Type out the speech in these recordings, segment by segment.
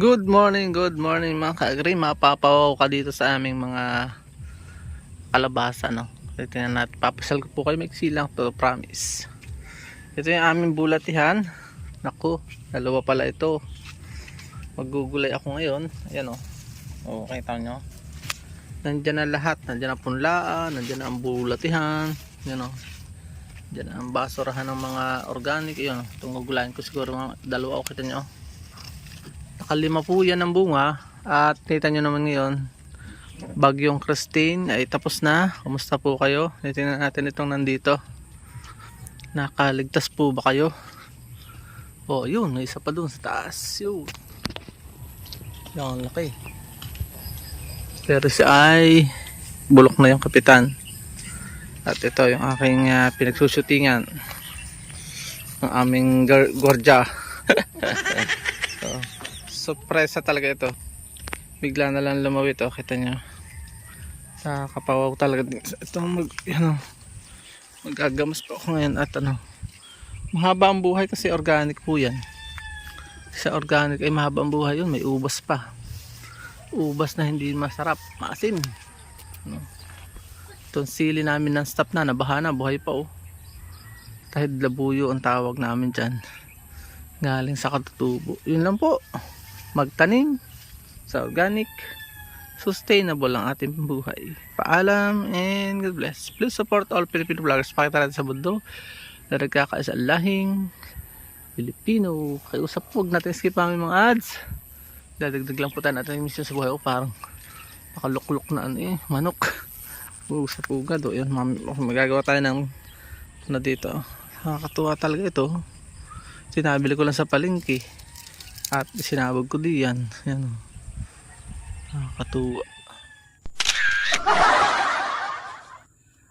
Good morning mga ka-agri. Mapapawaw ka dito sa aming mga kalabasa, no? Tingnan natin, papasal ko po kayo, maiksi lang to, promise. Ito yung aming bulatihan. Naku, dalawa pala ito. Magugulay ako ngayon. Ayan, o, kita nyo, nandyan na lahat, nandyan ang punlaan, nandyan na ang bulatihan. Ayan, o, dyan na ang basurahan ng mga organic. Ayan, itong gugulayin ko siguro mga dalawa, o, kita nyo, nakalima po yan ng bunga. At kita nyo naman ngayon, bagyong Christine ay tapos na. Kumusta po kayo? Tingnan natin itong nandito. Nakaligtas po ba kayo? Oh, yun, may isa pa dun sa taas. Yun, yung laki. Pero si ay bulok na yung kapitan. At ito yung aking pinagsushootingan ng aming gordya. Sorpresa talaga ito. Bigla na lang lumawit, kita nyo. Kapawaw talaga. Ito magagamas pa ako ngayon. At mahaba ang buhay kasi organic po yan. Sa organic ay mahaba ang buhay yun. May ubas pa. Ubas na hindi masarap, maasim. Itong sili namin ng stop na, nabaha na, buhay pa. Kahit labuyo ang tawag namin dyan, galing sa katutubo. Yun lang po, magtanim sa organic, sustainable ang ating buhay. Paalam and God bless. Please support all Filipino vloggers. Pakita natin sa mundo na nagkakaisa lahing Pilipino. Kaya usap po, huwag natin skip ang mga ads. Dadagdag lang po tayo natin yung mission sa buhay. Parang nakalukluk na manok. Usap po agad. Yun, magagawa tayo ng dito. Nakakatuwa talaga ito. Sinabili ko lang sa palengke at sinabog ko diyan. Yan, nakakatuwa.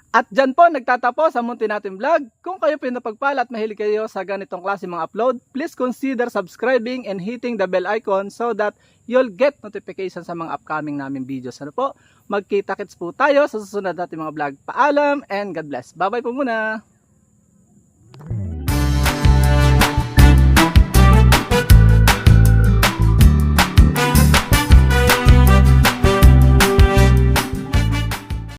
At dyan po nagtatapos ang munti natin vlog. Kung kayo pinapagpala at mahilig kayo sa ganitong klase mga upload, please consider subscribing and hitting the bell icon so that you'll get notification sa mga upcoming namin videos. Magkita-kits po tayo sa susunod natin mga vlog. Paalam and God bless. Bye bye po muna.